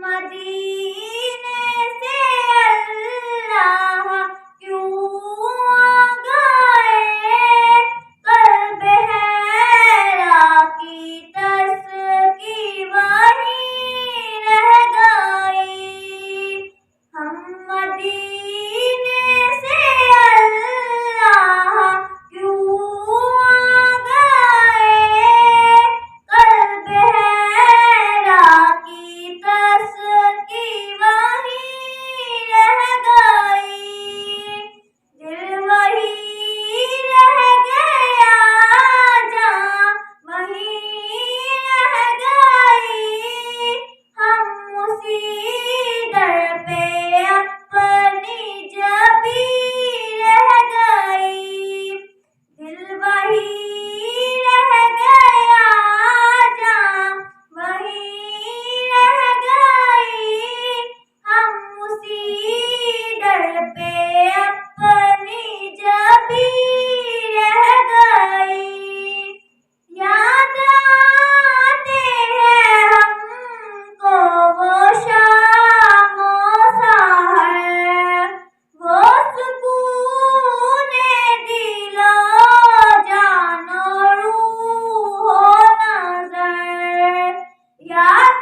मदीने से अल्लाह क्यों आ गए, क़ल्ब हैरा की तस्की वहीं रह गई। हम मदीने से अल्लाह क्यों आ गए, क़ल्ब हैरा की तस्की वहीं रह गई। दिल वहीं रह गया, जान वहीं रह गई। हम उसी दर पे अपनी जबी रह गई। दिल वहीं रह गया, जान वहीं रह गई। हम उसी दर पे अपनी जबी रह गई। याद आते हैं हमको वो शाम ओ सहर, वो सुकूने दिलो जानो रूह ओ नज़र। याद